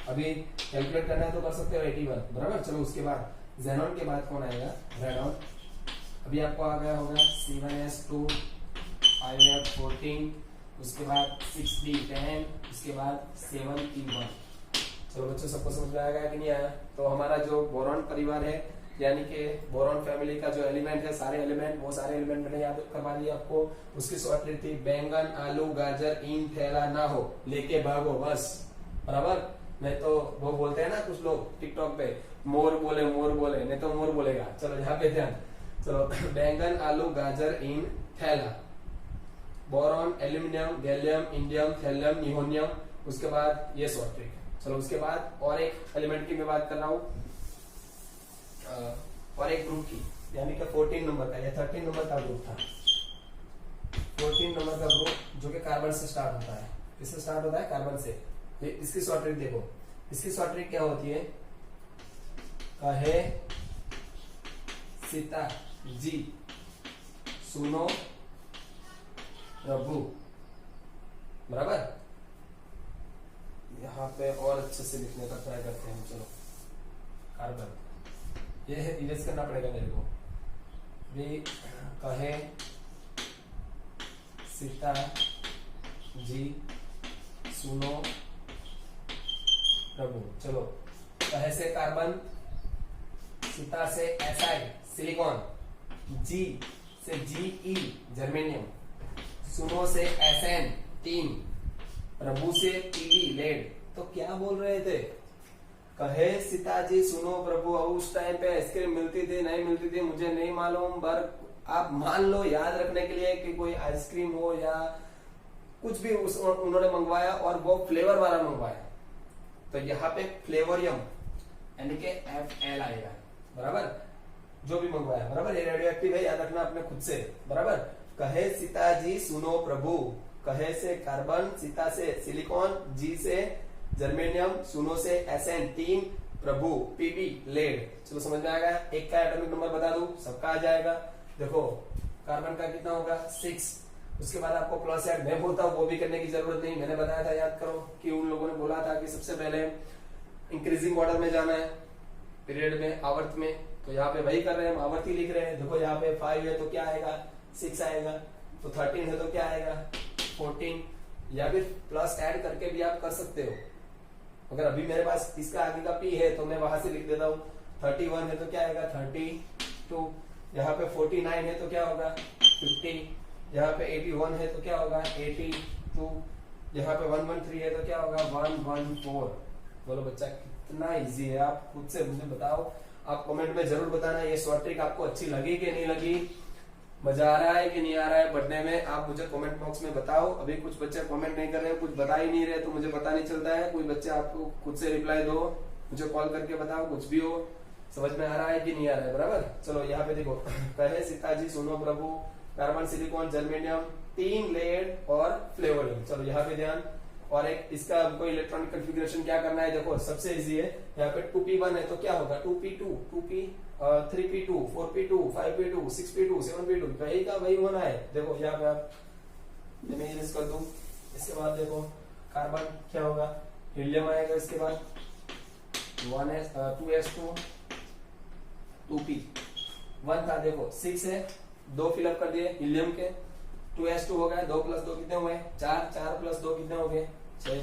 अभी कैलकुलेट करना है तो कर सकते हो 81, बराबर। चलो उसके बाद ज़ेनॉन के बाद कौन आएगा? रेडॉन। अभी आपको आ गया होगा 7s2 5f 14, उसके बाद 6d 10, उसके बाद 7p1। चलो बच्चों सबको समझ में आएगा कि नहीं आया? तो हमारा जो बोरॉन परिवार है, यानी कि बोरॉन फैमिली का जो एलिमेंट है, सारे एलिमेंट, वो सारे एलिमेंट मैंने याद करवा दिया आपको। उसकी शॉर्ट ट्रिक थी बैंगन आलू गाजर इन थैला ना हो, लेके भागो बस, बराबर। नहीं तो वो बोलते हैं ना कुछ लोग टिकटॉक पे, मोर बोले नहीं तो मोर बोलेगा। चलो यहाँ पे ध्यान। चलो बैंगन आलू गाजर इन थैला, boron aluminium gallium indium thallium nihonium, उसके बाद ये शॉर्ट ट्रिक। चलो उसके बाद और एक एलिमेंट की मैं बात कर रहा हूँ, और एक ग्रुप की, यानी कि 14 नंबर का या 13 नंबर का ग्रुप था। 14 नंबर का ग्रुप जो कि कार्बन से स्टार्ट होता है। किससे स्टार्ट होता है? कार्बन से। इसकी शॉर्ट ट्रिक देखो, इसकी शॉर्ट ट्रिक क्या होती है? कहे सीता जी सुनो प्रभु, बराबर। यहाँ पे और अच्छे से लिखने का ट्राई करते हैं। चलो कार्बन, ये इरेज करना पड़ेगा मेरे को भी। कहे सीता जी सुनो प्रभु। चलो कहे से कार्बन, सीता से एसाइड सिलिकॉन, जी से जीई जर्मेनियम, सुनो से एसएन टीन, प्रभु से पीवी लेड। तो क्या बोल रहे थे? कहे सीता जी सुनो प्रभु। उस टाइम पे आइसक्रीम मिलती थी नहीं मिलती थी मुझे नहीं मालूम, पर आप मान लो याद रखने के लिए कि कोई आइसक्रीम हो या कुछ भी उन्होंने मंगवाया और वो फ्लेवर वाला मंगवाया, तो यहाँ पे फ्लेवरियम यानी कि Fl आएगा, बराबर। जो भी मंगवाया, बराबर। ये रेडियो एक्टिव है, याद रखना अपने खुद से, बराबर। कहे सीता जी सुनो प्रभु, कहे से कार्बन, सीता से सिलिकॉन, जी से जर्मेनियम, सुनो से एसएन टीन, प्रभु पीबी लेड। चलो समझ में आ गया? एक का एटॉमिक नंबर बता दूं, सबका आ जाएगा। देखो कार्बन का कितना होगा? 6, उसके बाद आपको प्लस ऐड मैं बोलता हूँ वो भी करने की जरूरत नहीं, मैंने बताया था, याद करो कि उन लोगों ने बोला था कि सबसे पहले इंक्रीजिंग ऑर्डर में जाना है पीरियड में, आवर्त में, तो यहाँ पे वही कर रहे हैं, हम आवर्ती लिख रहे हैं। देखो यहाँ पे 5 है तो क्या आएगा 6 आएगा, तो 13 है तो क्या आएगा 14, या फिर प्लस ऐड करके भी आप कर सकते हो। अगर अभी मेरे पास इसका आगे का p है तो मैं वहां से लिख देता हूँ, 31 है तो क्या आएगा 32, यहाँ पे 49 है तो क्या होगा 50, यहाँ पे 81 है तो क्या होगा 82, यहाँ पे 113 है तो क्या होगा 114। बोलो बच्चा कितना इजी है, आप खुद से मुझे बताओ, आप कमेंट में जरूर बताना ये शॉर्ट ट्रिक आपको अच्छी लगी कि नहीं लगी, मजा आ रहा है कि नहीं आ रहा है पढ़ने में, आप मुझे कमेंट बॉक्स में बताओ। अभी कुछ बच्चे कमेंट नहीं कर रहे, कुछ बता ही नहीं रहे, तो मुझे पता नहीं चलता है। कोई बच्चे आपको खुद से रिप्लाई दो, मुझे कॉल करके बताओ, कुछ भी हो, समझ में आ रहा है कि नहीं आ रहा है, बराबर। चलो यहाँ पे देखो, कहे सीताजी सुनो प्रभु, कार्बन सिलिकॉन जर्मेनियम 3 लेड और फ्लेवरिंग। चलो यहाँ पे ध्यान, और एक इसका हमको इलेक्ट्रॉनिक कॉन्फ़िगरेशन क्या करना है, देखो सबसे इजी है। यहाँ पे 2p1 है तो क्या होगा 2p2, 3p2, 4p2, 5p2, 6p2, 7p2, वही का वही होना है। देखो यहाँ पे आप इमेज कर दूं, इसके बाद देखो कार्बन क्या होगा, हीलियम आएगा, इसके बाद 2s2, 2p1 था, देखो 6 है, 2 फिलअप कर दिए हीलियम के, 2s2 हो गया, 2 + 2 कितने हुए 4, 4 + 2 कितने हो गए 6।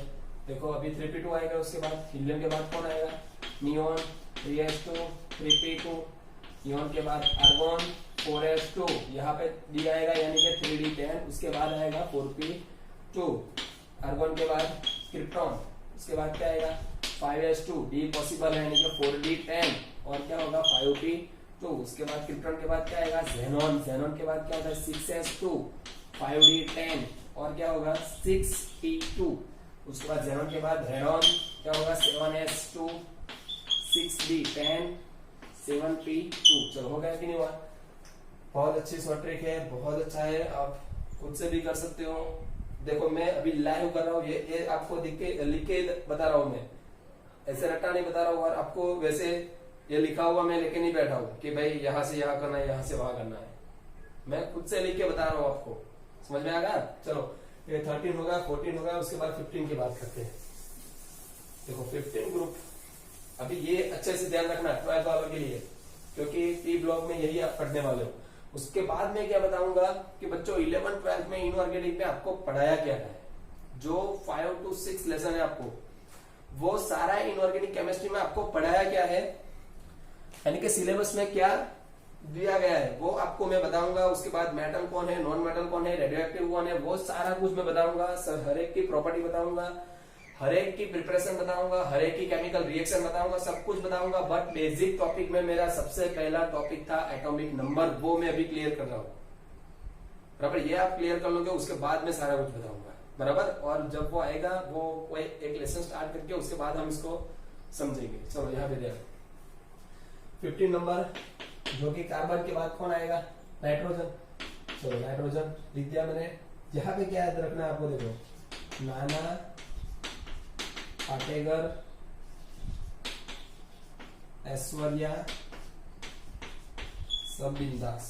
देखो अभी 3p2 आएगा, उसके बाद हीलियम के बाद कौन आएगा नियॉन, 3s2, 3p2, नियॉन के बाद आर्गोन 4s2, यहाँ पे डी आएगा यानी कि 3d10, उसके बाद आएगा 4p2, आर्गोन के बाद क्रिप्टॉन, उसके बाद क्या आएगा 5s2, डी पॉसिबल है यानी कि 4d10, और क्या होगा 5p2, उसके बाद क्रिप्टॉन के बाद क्या आएगा ज़ेनॉन, ज़ेनॉन के बाद क्या होगा 6s2, 5d10, और क्या होगा 6p2, उसके बाद ज़ेनॉन के बाद रेडॉन क्या होगा 7s2, 6d10, 7p2। चलो हो गया कि नहीं हुआ, बहुत अच्छी शॉर्ट ट्रिक है, बहुत अच्छा है, आप खुद से भी कर सकते हो। देखो मैं अभी लाइव कर रहा हूँ, ये आपको लिख के बता रहा हूँ, मैं ऐसे रट्टा नहीं बता रहा हूँ, और आपको वैसे ये लिखा हुआ मैं लेके नहीं बैठा हूँ कि भाई यहाँ से यहाँ करना है, यहाँ से वहां करना है, मैं खुद से लिख के बता रहा हूँ आपको, समझ में आ गया। चलो ये 13 होगा, 14 होगा, उसके बाद 15 की बात करते हैं। देखो 15 ग्रुप, अभी ये अच्छे से ध्यान रखना 12th वालों के लिए, क्योंकि पी ब्लॉक में यही आप पढ़ने वाले हो। उसके बाद में क्या बताऊंगा कि बच्चों 11th 12th में इनऑर्गेनिक में आपको पढ़ाया क्या है, जो 5 to 6 लेसन है आपको, वो सारा इनऑर्गेनिक केमिस्ट्री में आपको पढ़ाया क्या है, यानी कि सिलेबस में क्या दिया गया है वो आपको मैं बताऊंगा। उसके बाद मेटल कौन है, नॉन मेटल कौन है, रेडियोएक्टिव कौन है, वो सारा कुछ मैं बताऊंगा। हर एक की प्रॉपर्टी बताऊंगा, हर एक की प्रिपरेशन बताऊंगा, हर एक की केमिकल रिएक्शन बताऊंगा, सब कुछ बताऊंगा। बट बेसिक टॉपिक में मेरा सबसे पहला टॉपिक था एटॉमिक नंबर, वो मैं अभी क्लियर कर रहा हूँ, बराबर। ये आप क्लियर कर लोगे, उसके बाद में सारा कुछ बताऊंगा, बराबर। और जब वो आएगा, वो कोई एक लेसन स्टार्ट करके उसके बाद हम इसको समझेंगे। चलो यहाँ पे देखो 15 नंबर, जो कि कार्बन के बाद कौन आएगा नाइट्रोजन। चलो नाइट्रोजन लिख दिया मैंने। यहाँ पे क्या याद रखना है आपको, देखो नाना पाटेकर, ऐश्वर्या, सब बिंदास।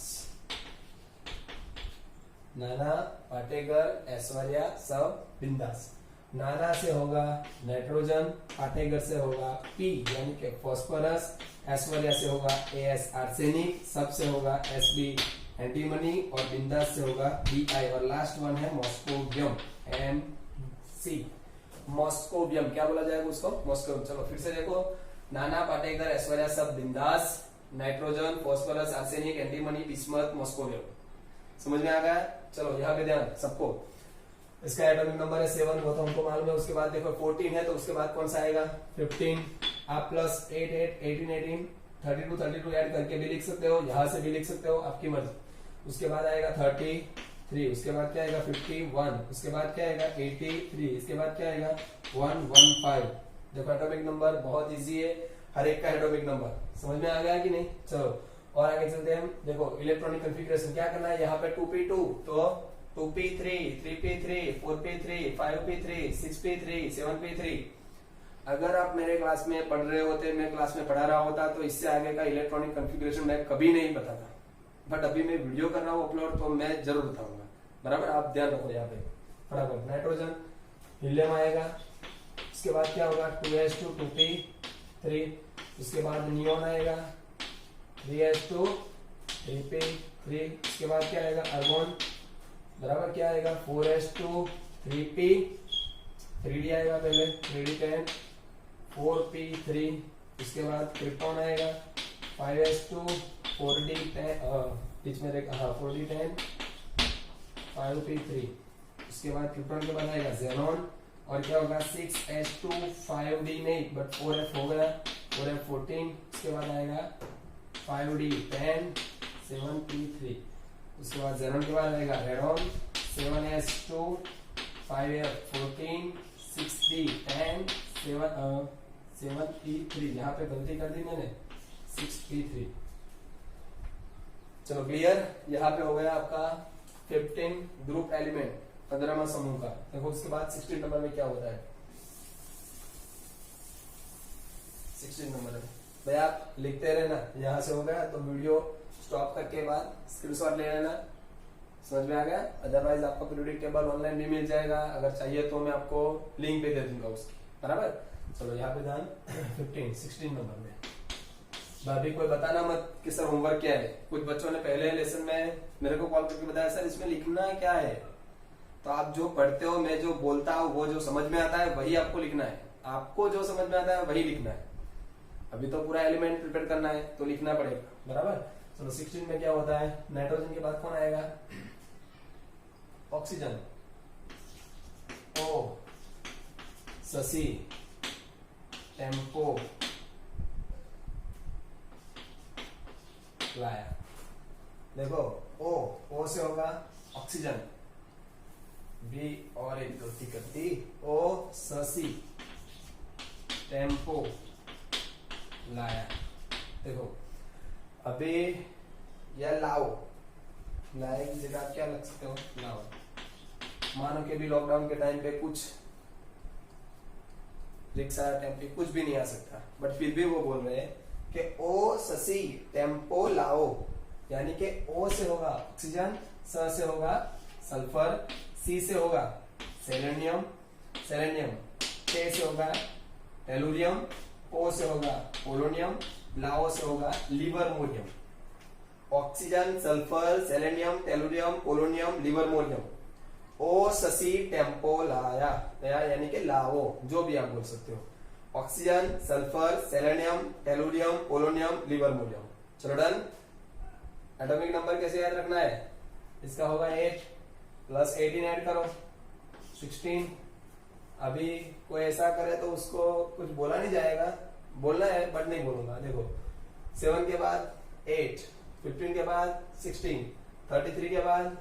नाना पाटेकर, ऐश्वर्या, सब बिंदास। नाना से होगा नाइट्रोजन, पाटेकर से होगा पी यानी कि फॉस्फोरस, ऐश्वर्या से होगा एस आर्सेनिक, सब से होगा एसबी एंटीमनी, और बिंदास से होगा बीआई, और लास्ट वन है मॉस्कोवियम एमसी। मॉस्कोवियम क्या बोला जाएगा उसको, मॉस्कोवियम। चलो फिर से देखो, नाना पाटेकर, ऐश्वर्या, सब बिंदास, nitrogen, phosphorus, arsenic, antimony, bismuth, moscovium. समझ में आ गया। चलो यहाँ पे ध्यान सबको, इसका एटॉमिक नंबर है 7, वो तो हमको मालूम है। उसके बाद देखो 14 है तो उसके बाद कौन सा आएगा 15। आप प्लस 8 8 18 18 32 32 ऐड करके भी लिख सकते हो, यहाँ से भी लिख सकते हो, आपकी मर्जी। उसके बाद आएगा 33, उसके बाद क्या आएगा 51, उसके बाद क्या आएगा 83, इसके बाद क्या आएगा 115। देखो एटॉमिक नंबर बहुत इजी है, हर एक का एटॉमिक नंबर समझ में आ गया कि नहीं। चलो और आगे चलते हैं हम। देखो इलेक्ट्रॉनिक कॉन्फ़िगरेशन क्या करना है, यहाँ पे 2p2 तो 2p3, 3p3, 4p3, 5p3, 6p3, 7p3। अगर आप मेरे क्लास में पढ़ रहे होते, मैं क्लास में पढ़ा रहा होता, तो इससे आगे का इलेक्ट्रॉनिक कॉन्फ़िगरेशन मैं कभी नहीं बताता। बट अभी मैं वीडियो कर रहा हूँ अपलोड, तो मैं जरूर बताऊंगा, बराबर, आप ध्यान रखो यहाँ पे फटाफट। नाइट्रोजन हीलियम आएगा, उसके बाद क्या होगा 2s2 2p3, उसके बाद नियोन आएगा 3s2 3p3, उसके बाद क्या आएगा आर्गोन, बराबर क्या आएगा 4s2 3p 3d आएगा पहले 3d10 4p3, उसके बाद क्रिप्टॉन आएगा 5s2 4d10 बीच में 4d10 5p3, उसके बाद क्रिप्टॉन के बाद आएगा जेनॉन और क्या होगा 6s2 5d नहीं बट 4f हो गया 4f14, उसके बाद आएगा 5d10 7p3, उसके बाद जेनॉन के बाद आएगा radon 7s2 5f14 6d10 7p3, यहाँ पे गलती कर दी मैंने 6p3। चलो क्लियर, यहाँ पे हो गया आपका 15 ग्रुप एलिमेंट 15वां समूह का। देखो उसके बाद 16 नंबर में क्या होता है, 16 नंबर में भाई आप लिखते रहना, यहाँ से हो गया तो वीडियो स्टॉप करके बाद स्क्रीनशॉट ले लेना, समझ में आ गया। अदरवाइज आपको पीरियोडिक टेबल ऑनलाइन भी मिल जाएगा, अगर चाहिए तो मैं आपको लिंक भी दे दूंगा उसकी, बराबर। चलो यहाँ पे ध्यान 16 नंबर में भाभी कोई बताना मत कि सर होमवर्क क्या है। कुछ बच्चों ने पहले लेसन में मेरे को कॉल करके बताया सर इसमें लिखना क्या है, तो आप जो पढ़ते हो मैं जो बोलता हूँ वो जो समझ में आता है वही आपको लिखना है, आपको जो समझ में आता है वही लिखना है। अभी तो पूरा एलिमेंट प्रिपेयर करना है तो लिखना पड़ेगा, बराबर। चलो 16 में क्या होता है, नाइट्रोजन के बाद कौन आएगा ऑक्सीजन, ओ ससी टेम्पो लाया। देखो ओ से होगा ऑक्सीजन, बी और एक गलती करती ओ ससी टेम्पो लाया। देखो अभी यह लाओ, लाए की जगह आप क्या लग सकते हो लाओ। मानो कि भी लॉकडाउन के टाइम पे कुछ रिक्शा टेम्पो कुछ भी नहीं आ सकता, बट फिर भी वो बोल रहे हैं कि ओ ससी टेम्पो लाओ, यानी कि ओ से होगा ऑक्सीजन, स से होगा सल्फर, सी से होगा सेलेनियम, टे से होगा टेलुरियम, ओ से होगा पोलोनियम, लाओ से होगा livermorium. Oxygen, sulphur, selenium, tellurium, polonium, livermorium, ओ ससी टेम्पो लाया, यानी कि लाओ, जो भी आप बोल सकते हो। Oxygen, sulphur, selenium, tellurium, polonium, livermorium. चलो डन। एटॉमिक नंबर कैसे याद रखना है, इसका होगा 8 प्लस 18 ऐड करो 16। अभी कोई ऐसा करे तो उसको कुछ बोला नहीं जाएगा, बोलना है बट नहीं बोलूंगा। देखो 7 के बाद 8, 15 के बाद 16, 33 के बाद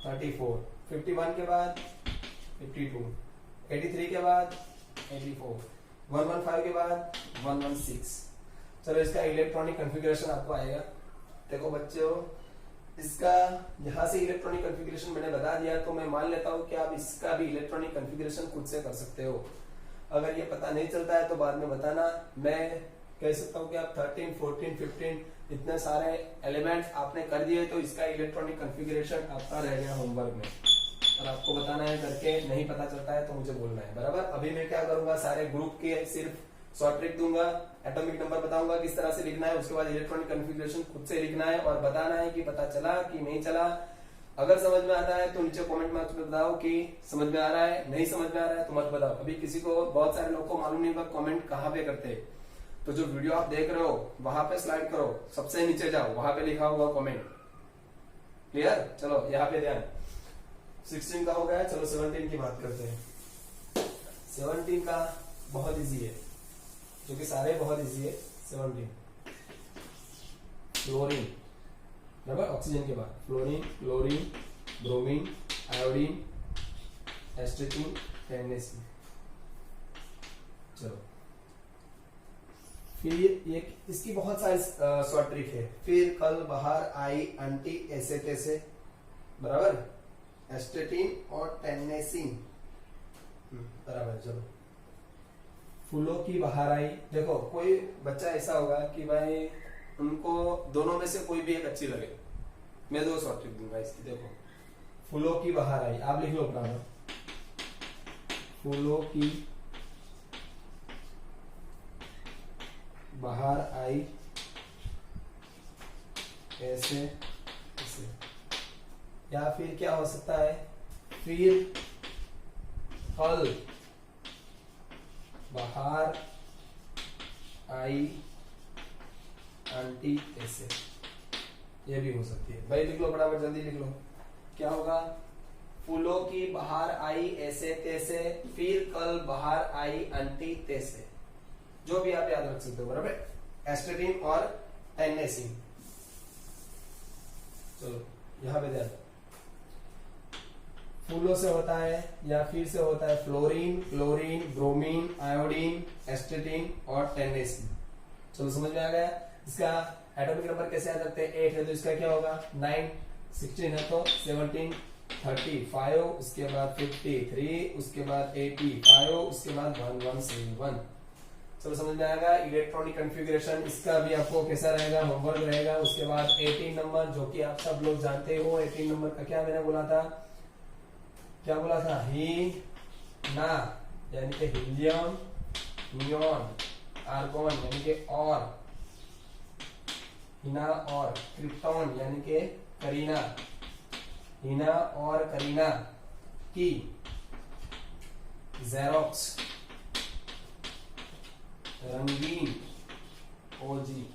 34, 51 के बाद 52, 83 के बाद 84, 115 के बाद 116। चलो इसका इलेक्ट्रॉनिक कॉन्फ़िगरेशन आपको आएगा। देखो बच्चों, इसका यहाँ से इलेक्ट्रॉनिक कॉन्फ़िगरेशन मैंने बता दिया, तो मैं मान लेता हूँ कि आप इसका भी इलेक्ट्रॉनिक कॉन्फ़िगरेशन खुद से कर सकते हो। अगर ये पता नहीं चलता है तो बाद में बताना। मैं कह सकता हूँ कि आप 13, 14, 15 इतने सारे एलिमेंट्स आपने कर दिए तो इसका इलेक्ट्रॉनिक कॉन्फ़िगरेशन आपका रह गया होमवर्क में, और आपको बताना है करके। नहीं पता चलता है तो मुझे बोलना है, बराबर। अभी मैं क्या करूंगा, सारे ग्रुप के सिर्फ शॉर्ट ट्रिक दूंगा, एटॉमिक नंबर बताऊंगा किस तरह से लिखना है, उसके बाद इलेक्ट्रॉनिक कॉन्फ़िगरेशन खुद से लिखना है और बताना है कि पता चला कि नहीं चला। अगर समझ में आता है तो नीचे कमेंट बॉक्स में बताओ कि समझ में आ रहा है, नहीं समझ में आ रहा है तो मत बताओ। अभी किसी को, बहुत सारे लोगों को मालूम नहीं होगा कमेंट कहाँ पे करते हैं, तो जो वीडियो आप देख रहे हो वहां पे स्लाइड करो, सबसे नीचे जाओ, वहां पे लिखा होगा कमेंट। क्लियर। चलो यहाँ पे ध्यान, 16 का हो गया। चलो 17 की बात करते हैं। 17 का बहुत इजी है, जो कि सारे बहुत इजी है। 17 फ्लोरीन, बराबर। ऑक्सीजन के बाद fluorine, chlorine, bromine, iodine, astatine, tennessine. चलो फिर ये इसकी बहुत सारी शॉर्ट ट्रिक है। फिर कल बाहर आई एंटी ऐसे तैसे, बराबर। एस्ट्रेटिन और टेनेसिन, बराबर। चलो फूलों की बाहर आई। देखो कोई बच्चा ऐसा होगा कि भाई उनको दोनों में से कोई भी एक अच्छी लगे, मैं 2 शॉर्ट ट्रिक दूंगा इसकी। देखो फूलों की बहार आई, आप लिख लो बराबर, फूलों की बहार आई ऐसे ऐसे। या फिर क्या हो सकता है, फिर कल बाहर आई आंटी ऐसे, ये भी हो सकती है। भाई लिख लो बराबर, जल्दी लिख लो। क्या होगा, फूलों की बाहर आई ऐसे तैसे, फिर कल बाहर आई आंटी तैसे। जो भी आप याद रख सकते हो, बराबर, एस्टेटिन और टेनेसिन। चलो यहां पे ध्यान, फूलों से होता है या फिर से होता है फ्लोरीन, क्लोरीन, ब्रोमीन, आयोडीन, एस्टेटिन और टेनेसिन। चलो समझ में आ गया। इसका एटॉमिक नंबर कैसे याद रखते हैं, 8 है तो इसका क्या होगा 9, 16 है तो 17, 35, उसके बाद 53, उसके बाद 85, उसके बाद 117। चलो समझ में आएगा। इलेक्ट्रॉनिक कॉन्फ़िगरेशन इसका भी आपको कैसा रहेगा, होमवर्क रहेगा। उसके बाद 18 नंबर, जो कि आप सब लोग जानते हो, 18 नंबर का क्या मैंने बोला था, क्या बोला था, ही ना यानी कि हीलियम, नियॉन, आर्गॉन यानी कि और, हिना और क्रिप्टॉन यानी कि करीना, हिना और करीना की जेरोक्स रंगीन ओजी,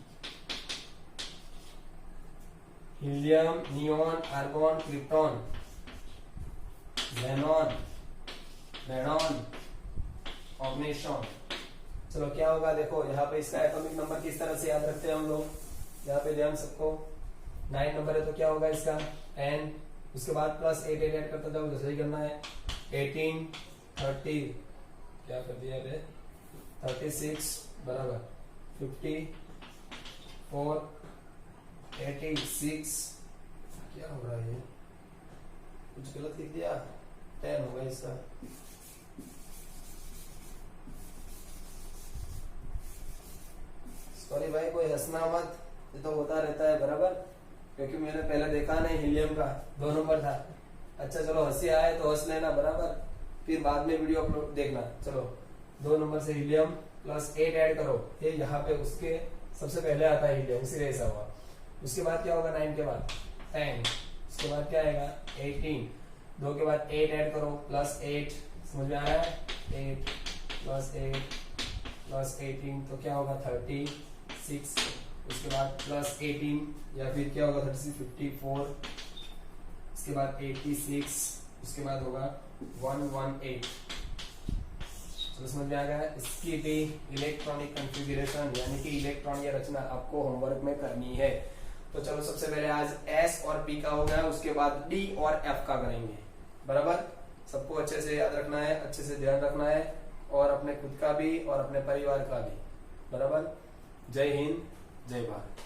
helium, neon, argon, krypton, xenon, radon, oganesson. चलो क्या होगा, देखो यहाँ पे इसका एटॉमिक नंबर किस तरह से याद रखते हैं हम लोग, यहाँ पे ध्यान सबको, 9 नंबर है तो क्या होगा इसका n, उसके बाद प्लस 8 ऐड करते जाओ, जैसे ही करना है। 18, 30, क्या कर दिया रे, 36 बराबर 54, 86, क्या हो रहा है ये, कुछ गलत लिख दिया, 10 होगा इसका। सॉरी भाई, कोई हंसना मत, ये तो होता रहता है, बराबर, क्योंकि मैंने पहले देखा नहीं, हीलियम का 2 नंबर था। अच्छा चलो, हंसी आए तो हंस लेना, बराबर, फिर बाद में वीडियो अपलोड देखना। चलो 2 नंबर से हीलियम प्लस 8 ऐड करो, ये यहाँ पे उसके सबसे पहले आता है हीलियम, इसीलिए ऐसा हुआ। उसके बाद क्या होगा, 9 के बाद 10, उसके बाद क्या आएगा 18, 2 के बाद 8 ऐड करो प्लस 8, समझ में आया, 8 प्लस 8 प्लस 18 तो क्या होगा 36, उसके बाद प्लस 18 या फिर क्या होगा 36, 54, उसके बाद 86, उसके बाद होगा 118। तो समझ में आ गया। इसकी भी इलेक्ट्रॉनिक कॉन्फ़िगरेशन यानी कि इलेक्ट्रॉन या रचना आपको होमवर्क में करनी है। तो चलो सबसे पहले आज एस और पी का हो गया, उसके बाद डी और एफ का करेंगे, बराबर। सबको अच्छे से याद रखना है, अच्छे से ध्यान रखना है, और अपने खुद का भी और अपने परिवार का भी, बराबर। जय हिंद, जय भारत।